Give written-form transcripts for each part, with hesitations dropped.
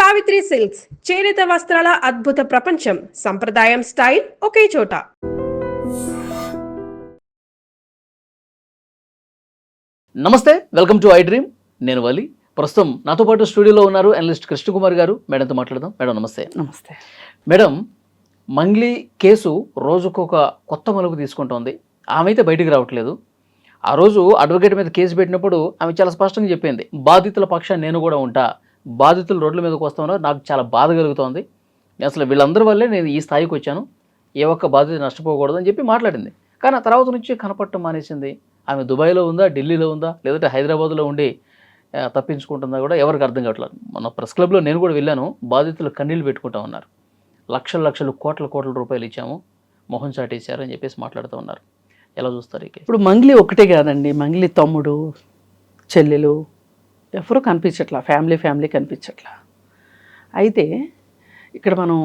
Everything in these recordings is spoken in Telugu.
సావిత్రి సిల్క్స్ చేనేత వస్త్రాల అద్భుత ప్రపంచం. సంప్రదాయం స్టైల్ ఒకే చోట. నమస్తే, వెల్కమ్ టు ఐ డ్రీమ్. నేను వలి. ప్రస్తుతం నాతో పాటు స్టూడియోలో ఉన్నారు అనలిస్ట్ కృష్ణకుమార్ గారు. మేడంతో మాట్లాడదాం. మేడం నమస్తే. నమస్తే మేడం, మంగ్లీ కేసు రోజుకొక కొత్త మలుపు తీసుకుంటోంది. ఆమె అయితే బయటికి రావట్లేదు. ఆ రోజు అడ్వకేట్ మీద కేసు పెట్టినప్పుడు ఆమె చాలా స్పష్టంగా చెప్పింది, బాధితుల పక్షాన్ని నేను కూడా ఉంటా, బాధితులు రోడ్ల మీదకి వస్తామన్నారు, నాకు చాలా బాధ కలుగుతోంది, అసలు వీళ్ళందరి వల్లే నేను ఈ స్థాయికి వచ్చాను, ఏ ఒక్క బాధిత నష్టపోకూడదు అని చెప్పి మాట్లాడింది. కానీ ఆ తర్వాత నుంచి కనపడటం మానేసింది. ఆమె దుబాయ్లో ఉందా, ఢిల్లీలో ఉందా, లేదంటే హైదరాబాద్లో ఉండి తప్పించుకుంటుందా కూడా ఎవరికి అర్థం కావట్లేదు. మన ప్రెస్ క్లబ్లో నేను కూడా వెళ్ళాను. బాధితులు కన్నీళ్ళు పెట్టుకుంటా ఉన్నారు. లక్షల లక్షలు కోట్ల రూపాయలు ఇచ్చాము, మొహం చాటేశారు అని చెప్పేసి మాట్లాడుతూ ఉన్నారు. ఎలా చూస్తారు? ఇప్పుడు మంగ్లీ ఒకటే కాదండి, మంగ్లీ తమ్ముడు, చెల్లెలు ఎవరు కనిపించట్లా, ఫ్యామిలీ కనిపించట్లా. అయితే ఇక్కడ మనం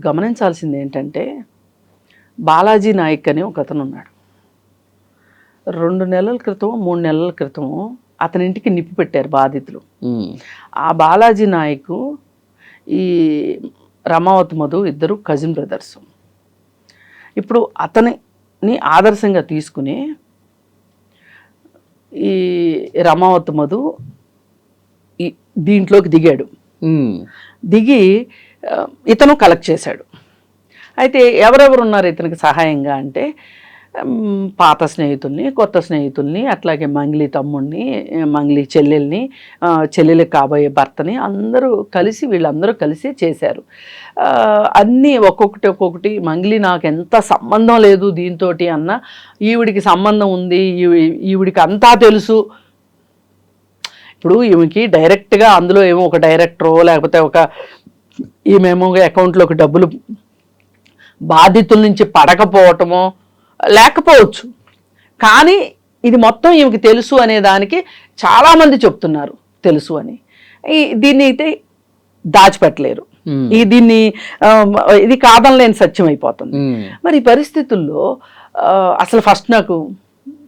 గమనించాల్సింది ఏంటంటే, బాలాజీ నాయక్ అని ఒక అతను ఉన్నాడు. 2 నెలల క్రితం 3 నెలల క్రితం అతని ఇంటికి నిప్పు పెట్టారు బాధితులు. ఆ బాలాజీ నాయక్ ఈ రమావతి మధు ఇద్దరు కజిన్ బ్రదర్స్. ఇప్పుడు అతనిని ఆదర్శంగా తీసుకుని ఈ రమావతి మధు దీంట్లోకి దిగాడు. దిగి ఇతను కలెక్ట్ చేశాడు. అయితే ఎవరెవరు ఉన్నారు ఇతనికి సహాయంగా అంటే, పాత స్నేహితుల్ని, కొత్త స్నేహితుల్ని, అట్లాగే మంగ్లీ తమ్ముడిని, మంగ్లీ చెల్లెల్ని, చెల్లెలకి కాబోయే భర్తని వీళ్ళందరూ కలిసి చేశారు. అన్నీ ఒక్కొక్కటి. మంగ్లీ నాకు ఎంత సంబంధం లేదు దీంతో అన్న, ఈవిడికి సంబంధం ఉంది, ఈవిడికి అంతా తెలుసు. ఇప్పుడు ఈమెకి డైరెక్ట్గా అందులో ఏమో ఒక డైరెక్టరో లేకపోతే ఈమెమో అకౌంట్లోకి డబ్బులు బాధితుల నుంచి పడకపోవటమో లేకపోవచ్చు, కానీ ఇది మొత్తం ఈమెకి తెలుసు అనే దానికి చాలామంది చెప్తున్నారు తెలుసు అని. దీన్ని అయితే దాచిపెట్టలేరు. ఇది కాదనలేని సత్యం అయిపోతుంది. మరి ఈ పరిస్థితుల్లో అసలు ఫస్ట్ నాకు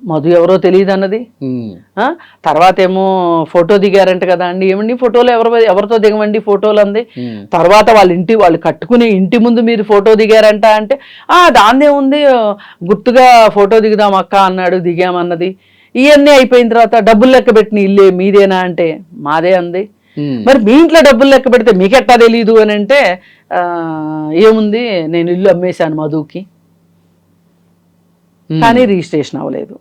మధు ఎవరో తెలియదు అన్నది, తర్వాత ఏమో ఫోటో దిగారంట కదా అండి, ఏమండి ఫోటోలు ఎవరితో దిగమండి ఫోటోలు అంది. తర్వాత వాళ్ళు కట్టుకునే ఇంటి ముందు మీరు ఫోటో దిగారంట అంటే, దాన్నే ఉంది, గుర్తుగా ఫోటో దిగుదాం అక్క అన్నాడు, దిగామన్నది. ఇవన్నీ అయిపోయిన తర్వాత డబ్బులు లెక్క పెట్టిన ఇల్లే మీదేనా అంటే మాదే అంది. మరి మీ ఇంట్లో డబ్బులు లెక్క పెడితే మీకెట్టా తెలీదు అని అంటే, ఏముంది నేను ఇల్లు అమ్మేశాను మధుకి, కానీ రిజిస్ట్రేషన్ అవ్వలేదు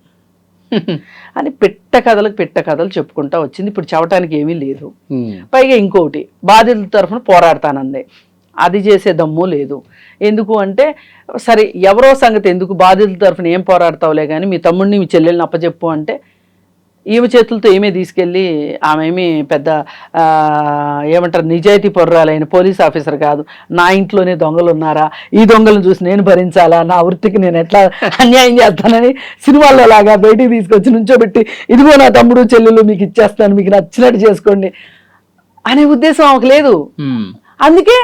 అని పెట్ట కథలు చెప్పుకుంటా వచ్చింది. ఇప్పుడు చెప్పడానికి ఏమీ లేదు. పైగా ఇంకోటి, బాధితుల తరఫున పోరాడతానంది. అది చేసే దమ్ము లేదు. ఎందుకు అంటే, సరే ఎవరో సంగతి ఎందుకు, బాధితుల తరఫున ఏం పోరాడతావులే కానీ మీ తమ్ముడిని మీ చెల్లెల్ని అప్పచెప్పు అంటే, ఈమె చేతులతో ఏమీ తీసుకెళ్ళి, ఆమె ఏమీ పెద్ద ఏమంటారు నిజాయితీ పరురాలైన పోలీస్ ఆఫీసర్ కాదు. నా ఇంట్లోనే దొంగలు ఉన్నారా, ఈ దొంగలను చూసి నేను భరించాలా, నా వృత్తికి నేను ఎట్లా అన్యాయం చేస్తానని సినిమాల్లో లాగా బయటికి తీసుకొచ్చి నుంచోబెట్టి, ఇదిగో నా తమ్ముడు చెల్లెలు మీకు ఇచ్చేస్తాను, మీకు నచ్చినట్టు చేసుకోండి అనే ఉద్దేశం ఆమెకు లేదు. అందుకే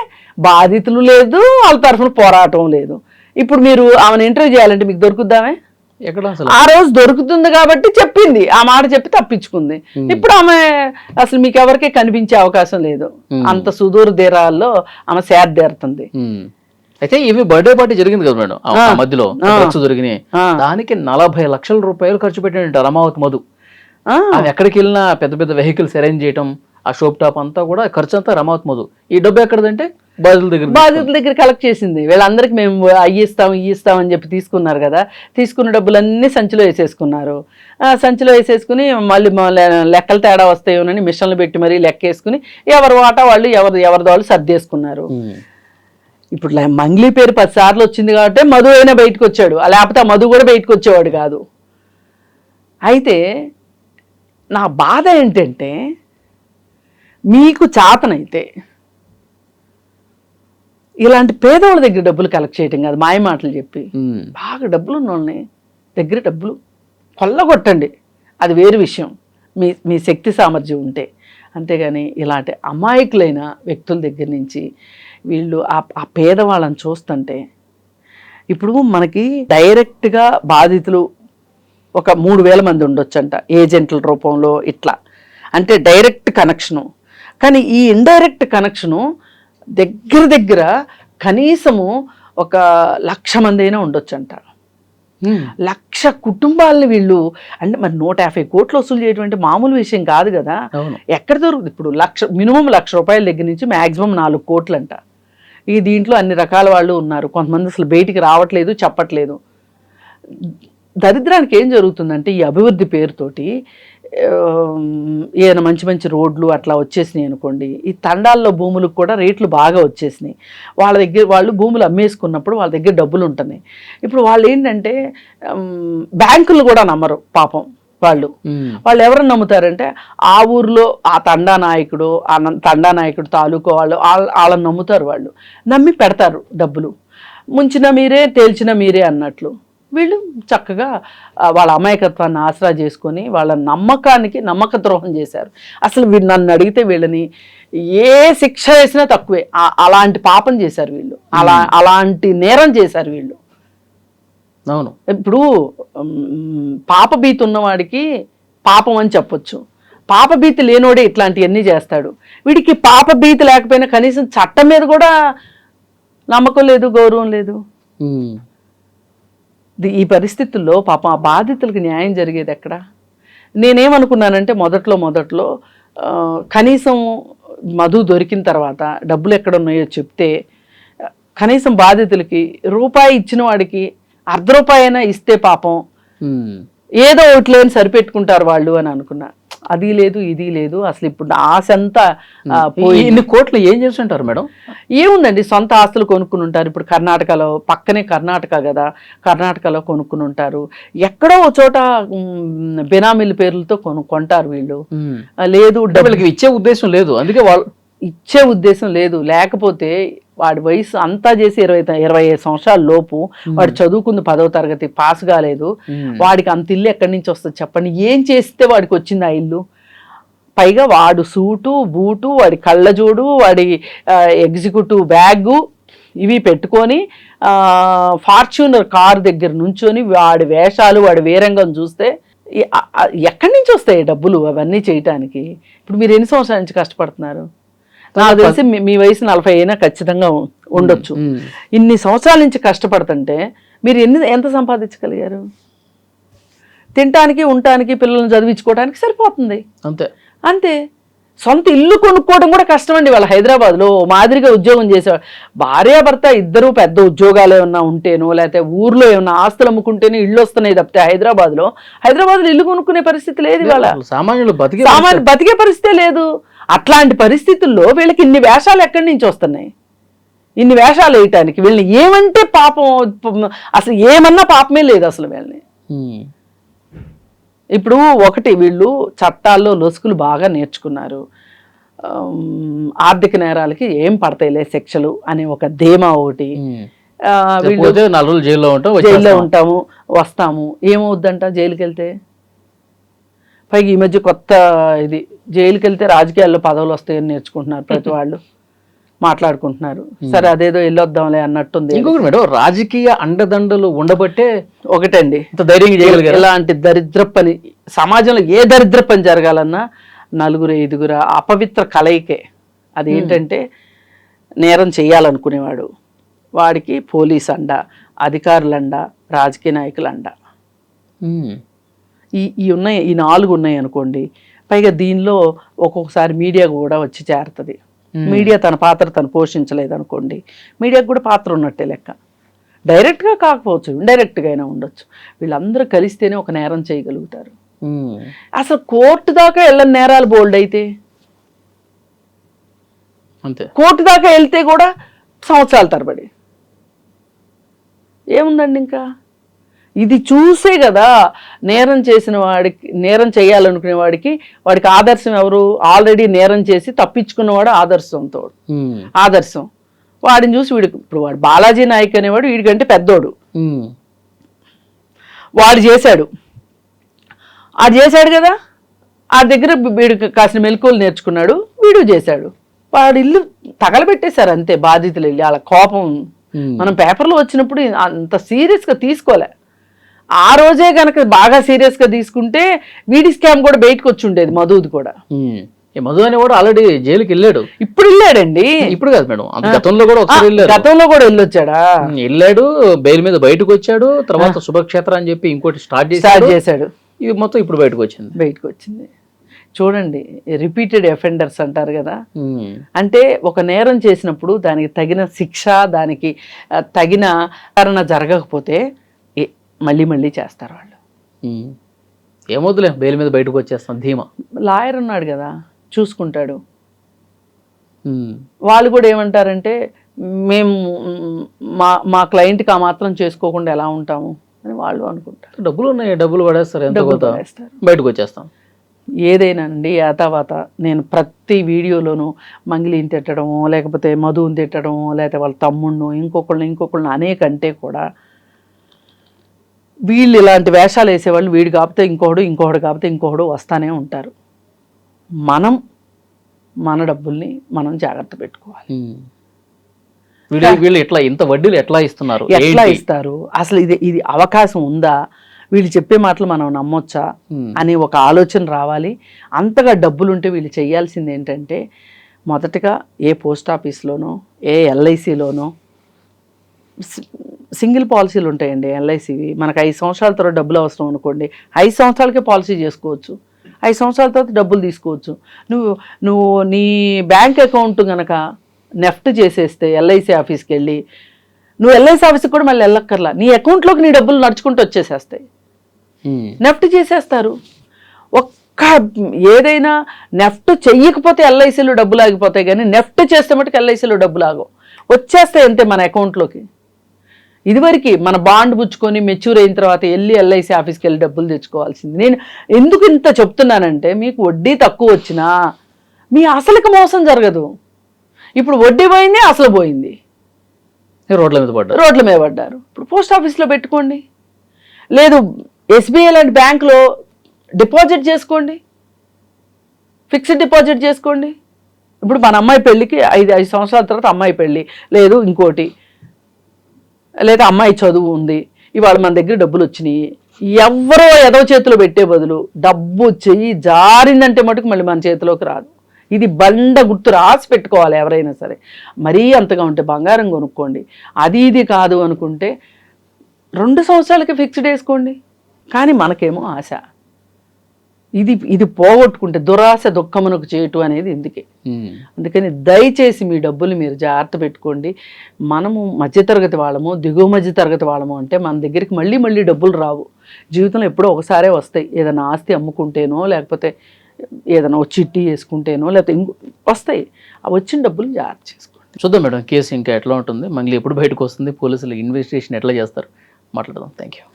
బాధితులు లేదు, వాళ్ళ తరఫున పోరాటం లేదు. ఇప్పుడు మీరు ఆమెను ఇంటర్వ్యూ చేయాలంటే మీకు దొరుకుద్దామే? ఆ రోజు దొరుకుతుంది కాబట్టి చెప్పింది, ఆ మాట చెప్పి తప్పించుకుంది. ఇప్పుడు ఆమె అసలు మీకు ఎవరికీ కనిపించే అవకాశం లేదు. అంత సుదూర తీరాల్లో ఆమె సేద్దేరుతుంది. అయితే ఇవి బర్త్డే పార్టీ జరిగింది కదా మేడం, మధ్యలో దొరికినాయి. దానికి 40 లక్షల రూపాయలు ఖర్చు పెట్టినట్టు రమావతి మధు. ఆమె ఎక్కడికి వెళ్ళినా పెద్ద పెద్ద వెహికల్స్ అరేంజ్ చేయటం, ఆ షోప్ టాప్ అంతా కూడా ఖర్చు అంతా రమావతి మధు. ఈ డబ్బు ఎక్కడదంటే బాధితుల దగ్గర కలెక్ట్ చేసింది. వీళ్ళందరికీ మేము ఇస్తామని చెప్పి తీసుకున్నారు కదా, తీసుకున్న డబ్బులన్నీ సంచిలో వేసేసుకున్నారు. సంచిలో వేసేసుకుని మళ్ళీ లెక్కలు తేడా వస్తాయోనని మిషన్లు పెట్టి మరీ లెక్క వేసుకుని ఎవరి వాటా వాళ్ళు ఎవరిది వాళ్ళు సర్దేసుకున్నారు. ఇప్పుడు మంగ్లీ పేరు 10 సార్లు వచ్చింది కాబట్టి మధు అయినా బయటకు వచ్చాడు, లేకపోతే ఆ మధు కూడా బయటకు వచ్చేవాడు కాదు. అయితే నా బాధ ఏంటంటే, మీకు చాతనైతే ఇలాంటి పేదవాళ్ళ దగ్గర డబ్బులు కలెక్ట్ చేయటం కాదు, మాయ మాటలు చెప్పి. బాగా డబ్బులు ఉన్న వాళ్ళని దగ్గర డబ్బులు కొల్లగొట్టండి, అది వేరు విషయం, మీ శక్తి సామర్థ్యం ఉంటే. అంతేగాని ఇలాంటి అమాయకులైన వ్యక్తుల దగ్గర నుంచి వీళ్ళు ఆ పేదవాళ్ళని చూస్తుంటే, ఇప్పుడు మనకి డైరెక్ట్గా బాధితులు ఒక 3000 మంది ఉండొచ్చంట ఏజెంట్ల రూపంలో, ఇట్లా అంటే డైరెక్ట్ కనెక్షను. కానీ ఈ ఇండైరెక్ట్ కనెక్షను దగ్గర కనీసము ఒక 1,00,000 మంది అయినా ఉండొచ్చు అంట. 1,00,000 కుటుంబాలని వీళ్ళు అంటే మరి 150 కోట్లు వసూలు చేయడం మామూలు విషయం కాదు కదా. ఎక్కడ దొరుకుతుంది ఇప్పుడు? మినిమం ₹1,00,000 దగ్గర నుంచి మ్యాక్సిమం 4 కోట్లు అంట. ఈ దీంట్లో అన్ని రకాల వాళ్ళు ఉన్నారు. కొంతమంది అసలు బయటికి రావట్లేదు, చెప్పట్లేదు. దరిద్రానికి ఏం జరుగుతుందంటే ఈ అభివృద్ధి పేరుతోటి ఏదైనా మంచి మంచి రోడ్లు అట్లా వచ్చేసినాయి అనుకోండి, ఈ తండాల్లో భూములకు కూడా రేట్లు బాగా వచ్చేసినాయి. వాళ్ళు భూములు అమ్మేసుకున్నప్పుడు వాళ్ళ దగ్గర డబ్బులు ఉంటున్నాయి. ఇప్పుడు వాళ్ళు ఏంటంటే బ్యాంకులు కూడా నమ్మరు పాపం. వాళ్ళు ఎవరు నమ్ముతారంటే ఆ ఊర్లో ఆ తండా నాయకుడు తాలూకా వాళ్ళని నమ్ముతారు. వాళ్ళు నమ్మి పెడతారు డబ్బులు. ముంచిన మీరే తేల్చిన మీరే అన్నట్లు వీళ్ళు చక్కగా వాళ్ళ అమాయకత్వాన్ని ఆసరా చేసుకొని వాళ్ళ నమ్మక ద్రోహం చేశారు. అసలు నన్ను అడిగితే వీళ్ళని ఏ శిక్ష వేసినా తక్కువే. అలాంటి పాపం చేశారు వీళ్ళు, అలాంటి నేరం చేశారు వీళ్ళు. అవును. ఇప్పుడు పాపభీతి ఉన్నవాడికి పాపం అని చెప్పొచ్చు, పాపభీతి లేనోడే ఇట్లాంటివన్నీ చేస్తాడు. వీడికి పాపభీతి లేకపోయినా కనీసం చట్టం మీద కూడా నమ్మకం లేదు, గౌరవం లేదు. ఈ పరిస్థితుల్లో పాపం ఆ బాధితులకు న్యాయం జరిగేది ఎక్కడ? నేనేమనుకున్నానంటే మొదట్లో కనీసం మధు దొరికిన తర్వాత డబ్బులు ఎక్కడ ఉన్నాయో చెప్తే కనీసం బాధితులకి రూపాయి ఇచ్చిన వాడికి ₹1 అయినా ఇస్తే పాపం ఏదో ఒకట్లేని సరిపెట్టుకుంటారు వాళ్ళు అని అనుకున్నా. అది లేదు, ఇది లేదు. అసలు ఇప్పుడు ఆశ అంతా పోయి. ఇన్ని కోట్లు ఏం చేస్తుంటారు మేడం? ఏముందండి, సొంత ఆస్తులు కొనుక్కుని ఉంటారు. ఇప్పుడు కర్ణాటకలో, పక్కనే కర్ణాటక కదా, కర్ణాటకలో కొనుక్కుని ఉంటారు. ఎక్కడో ఒక చోట బెనామీల పేర్లతో కొంటారు వీళ్ళు. లేదు, వీళ్ళకి ఇచ్చే ఉద్దేశం లేదు, అందుకే వాళ్ళు ఇచ్చే ఉద్దేశం లేదు. లేకపోతే వాడి వయసు అంతా చేసి 25 సంవత్సరాల లోపు వాడు చదువుకుంది 10వ తరగతి, పాస్ కాలేదు. వాడికి అంత ఇల్లు ఎక్కడి నుంచి వస్తుంది చెప్పండి? ఏం చేస్తే వాడికి వచ్చింది ఆ ఇల్లు? పైగా వాడు సూటు బూటు, వాడి కళ్ళజోడు, వాడి ఎగ్జిక్యూటివ్ బ్యాగు ఇవి పెట్టుకొని ఫార్చ్యూనర్ కారు దగ్గర నుంచొని వాడి వేషాలు, వాడి వీరంగం చూస్తే ఎక్కడి నుంచి వస్తాయి డబ్బులు అవన్నీ చేయటానికి? ఇప్పుడు మీరు ఎన్ని సంవత్సరాల నుంచి కష్టపడుతున్నారు? నాకు తెలిసి మీ వయసు 40 అయినా ఖచ్చితంగా ఉండొచ్చు. ఇన్ని సంవత్సరాల నుంచి కష్టపడుతుంటే మీరు ఎంత సంపాదించగలిగారు? తినటానికి, ఉండటానికి, పిల్లల్ని చదివించుకోవడానికి సరిపోతుంది. అంతే. సొంత ఇల్లు కొనుక్కోవడం కూడా కష్టం అండి. వాళ్ళ హైదరాబాద్లో మాదిరిగా ఉద్యోగం చేసేవాడు భార్యాభర్త ఇద్దరు పెద్ద ఉద్యోగాలు ఏమన్నా ఉంటేనో, లేకపోతే ఊర్లో ఏమన్నా ఆస్తులు అమ్ముకుంటేనే ఇల్లు వస్తున్నాయి తప్పితే హైదరాబాద్లో ఇల్లు కొనుక్కునే పరిస్థితి లేదు. ఇవాళ సామాన్యులు బతికే పరిస్థితే లేదు. అట్లాంటి పరిస్థితుల్లో వీళ్ళకి ఇన్ని వేషాలు ఎక్కడి నుంచి వస్తున్నాయి? ఇన్ని వేషాలు వేయటానికి వీళ్ళని ఏమంటే పాపం, అసలు ఏమన్నా పాపమే లేదు అసలు వీళ్ళని. ఇప్పుడు ఒకటి, వీళ్ళు చట్టాల్లో లొసుకులు బాగా నేర్చుకున్నారు. ఆర్థిక నేరాలకి ఏం పడతాయిలే శిక్షలు అనే ఒక ధీమా ఒకటి. జైల్లో ఉంటాము, వస్తాము, ఏమవుద్దంట జైలుకి వెళ్తే? పైగా ఈ మధ్య కొత్త ఇది, జైలుకి వెళ్తే రాజకీయాల్లో పదవులు వస్తాయని నేర్చుకుంటున్నారు ప్రతి వాళ్ళు, మాట్లాడుకుంటున్నారు. సరే అదేదో వెళ్ళొద్దాంలే అన్నట్టుంది. ఇంకొకటి మేడం, రాజకీయ అండదండలు ఉండబట్టే ఒకటండి ధైర్యం చేయగలిగారు. ఇలాంటి దరిద్ర పని సమాజంలో ఏ దరిద్ర పని జరగాలన్నా 4-5 అపవిత్ర కలయికే. అదేంటంటే నేరం చేయాలనుకునేవాడు, వాడికి పోలీస్ అండ, అధికారులు అండ, రాజకీయ నాయకులు అండ. ఈ 4 ఉన్నాయి అనుకోండి. పైగా దీనిలో ఒక్కొక్కసారి మీడియా కూడా వచ్చి చేరుతుంది. మీడియా తన పాత్ర తను పోషించలేదు అనుకోండి, మీడియాకు కూడా పాత్ర ఉన్నట్టే లెక్క. డైరెక్ట్గా కాకపోవచ్చు, ఇండైరెక్ట్గా అయినా ఉండొచ్చు. వీళ్ళందరూ కలిస్తేనే ఒక నేరం చేయగలుగుతారు. అసలు కోర్టు దాకా వెళ్ళని నేరాలు బోల్డ్ అయితే, అంతే. కోర్టు దాకా వెళ్తే కూడా సంవత్సరాల తరబడి. ఏముందండి ఇంకా? ఇది చూసే కదా నేరం చేసిన వాడికి, నేరం చేయాలనుకునే వాడికి ఆదర్శం ఎవరు? ఆల్రెడీ నేరం చేసి తప్పించుకున్నవాడు ఆదర్శం. వాడిని చూసి వీడికి, ఇప్పుడు వాడు బాలాజీ నాయక్ అనేవాడు వీడికంటే పెద్దోడు, వాడు చేశాడు కదా, ఆ దగ్గర వీడికి కాసిన మెలకువలు నేర్చుకున్నాడు, వీడు చేశాడు. వాడు ఇల్లు తగలబెట్టేశారు అంతే బాధితులు వెళ్ళి. వాళ్ళ కోపం మనం పేపర్లో వచ్చినప్పుడు అంత సీరియస్గా తీసుకోలే. ఆ రోజే కనుక బాగా సీరియస్గా తీసుకుంటే వీడి స్కామ్ కూడా బయటకు వచ్చి ఉండేది, మధుది కూడా. ఈ మధు అనేవాడు ఆల్రెడీ జైలుకి వెళ్ళాడు. ఇప్పుడు వెళ్ళాడండి. ఇప్పుడు కాదు మేడం, అంత గతంలో కూడా ఒకసారి వెళ్ళాడు. గతంలో కూడా వెళ్ళొచ్చాడా? వెళ్ళాడు, బెయిల్ మీద బయటకు వచ్చాడు. తర్వాత శుభక్షేత్ర అని చెప్పి ఇంకోటి స్టార్ట్ చేశాడు. ఇది మొత్తం ఇప్పుడు బయటకు వచ్చింది. చూడండి, రిపీటెడ్ అఫెండర్స్ అంటారు కదా. అంటే ఒక నేరం చేసినప్పుడు దానికి తగిన శిక్ష, దానికి తగిన కారణ జరగకపోతే మళ్ళీ మళ్ళీ చేస్తారు వాళ్ళు. ఏమొద్దులే, బెయిల్ మీద బయటకు వచ్చేస్తాం ధీమా. లాయర్ ఉన్నాడు కదా, చూసుకుంటాడు. వాళ్ళు కూడా ఏమంటారంటే, మేము మా క్లయింట్కి ఆ మాత్రం చేసుకోకుండా ఎలా ఉంటాము అని వాళ్ళు అనుకుంటారు. డబ్బులు ఉన్నాయి, డబ్బులు పడేస్తారు, ఎంత బయటకు వచ్చేస్తాం. ఏదైనానండి యాతావాత నేను ప్రతి వీడియోలోనూ మంగిలిని తిట్టడము, లేకపోతే మధుని తిట్టడము, లేకపోతే వాళ్ళ తమ్ముడిను ఇంకొకళ్ళని అనేకంటే కూడా వీళ్ళు ఇలాంటి వేషాలు వేసేవాళ్ళు, వీడు కాకపోతే ఇంకొకడు కాకపోతే ఇంకొకడు వస్తానే ఉంటారు. మన డబ్బుల్ని మనం జాగ్రత్త పెట్టుకోవాలి. వీళ్ళు ఎట్లా ఇంత వడ్డీలు ఎట్లా ఇస్తున్నారు, ఎట్లా ఇస్తారు, అసలు ఇది అవకాశం ఉందా, వీళ్ళు చెప్పే మాటలు మనం నమ్మొచ్చా అని ఒక ఆలోచన రావాలి. అంతగా డబ్బులు ఉంటే వీళ్ళు చేయాల్సింది ఏంటంటే, మొదటగా ఏ పోస్ట్ ఆఫీస్లోనో ఏ ఎల్ఐసిలోనో సింగిల్ పాలసీలు ఉంటాయండి. ఎల్ఐసివి మనకు 5 సంవత్సరాల తర్వాత డబ్బులు అవసరం అనుకోండి, 5 సంవత్సరాలకే పాలసీ చేసుకోవచ్చు, 5 సంవత్సరాల తర్వాత డబ్బులు తీసుకోవచ్చు. నువ్వు నీ బ్యాంక్ అకౌంట్ కనుక నెఫ్ట్ చేసేస్తే ఎల్ఐసి ఆఫీస్కి వెళ్ళి, నువ్వు ఎల్ఐసి ఆఫీస్కి కూడా మళ్ళీ వెళ్ళక్కర్లా, నీ అకౌంట్లోకి నీ డబ్బులు నడుచుకుంటూ వచ్చేసేస్తాయి. నెఫ్ట్ చేసేస్తారు. ఏదైనా నెఫ్ట్ చెయ్యకపోతే ఎల్ఐసిలో డబ్బులు ఆగిపోతాయి, కానీ నెఫ్ట్ చేస్తే మటుకు ఎల్ఐసిలో డబ్బులు ఆగవు, వచ్చేస్తాయి అంతే మన అకౌంట్లోకి. ఇదివరకు మన బాండ్ పుచ్చుకొని మెచ్యూర్ అయిన తర్వాత వెళ్ళి ఎల్ఐసి ఆఫీస్కి వెళ్ళి డబ్బులు తెచ్చుకోవాల్సింది. నేను ఎందుకు ఇంత చెప్తున్నానంటే, మీకు వడ్డీ తక్కువ వచ్చినా మీ అసలుకి మోసం జరగదు. ఇప్పుడు వడ్డీ పోయింది, అసలు పోయింది, రోడ్ల మీద పడ్డారు. ఇప్పుడు పోస్ట్ ఆఫీస్లో పెట్టుకోండి, లేదు ఎస్బీఐ లాంటి బ్యాంకులో డిపాజిట్ చేసుకోండి, ఫిక్స్డ్ డిపాజిట్ చేసుకోండి. ఇప్పుడు మన అమ్మాయి పెళ్ళికి 5 సంవత్సరాల తర్వాత అమ్మాయి పెళ్ళి, లేదు ఇంకోటి, లేదా అమ్మాయి చదువు ఉంది, ఇవాళ మన దగ్గర డబ్బులు వచ్చినాయి, ఎవరో ఏదో చేతిలో పెట్టే బదులు డబ్బు చెయ్యి జారిందంటే మటుకు మళ్ళీ మన చేతిలోకి రాదు. ఇది బండ గుర్తు రాసి పెట్టుకోవాలి ఎవరైనా సరే. మరీ అంతగా ఉంటే బంగారం కొనుక్కోండి, ఇది కాదు అనుకుంటే 2 సంవత్సరాలకి ఫిక్స్డ్ వేసుకోండి. కానీ మనకేమో ఆశ, ఇది పోగొట్టుకుంటే దురాశ దుఃఖమునకు చేయటం అనేది ఎందుకే. అందుకని దయచేసి మీ డబ్బులు మీరు జాగ్రత్త పెట్టుకోండి. మనము మధ్యతరగతి వాళ్ళము, దిగువ మధ్యతరగతి వాళ్ళము అంటే మన దగ్గరికి మళ్ళీ డబ్బులు రావు. జీవితంలో ఎప్పుడో ఒకసారే వస్తాయి. ఏదైనా ఆస్తి అమ్ముకుంటేనో, లేకపోతే ఏదైనా చిట్టి వేసుకుంటేనో, లేకపోతే వస్తాయి. ఆ వచ్చిన డబ్బులు జాగ్రత్త చేసుకోండి. చూద్దాం మేడం, కేసు ఇంకా ఎట్లా ఉంటుంది, మళ్ళీ ఎప్పుడు బయటకు వస్తుంది, పోలీసులు ఇన్వెస్టిగేషన్ ఎట్లా చేస్తారు, మాట్లాడదాం. Thank you.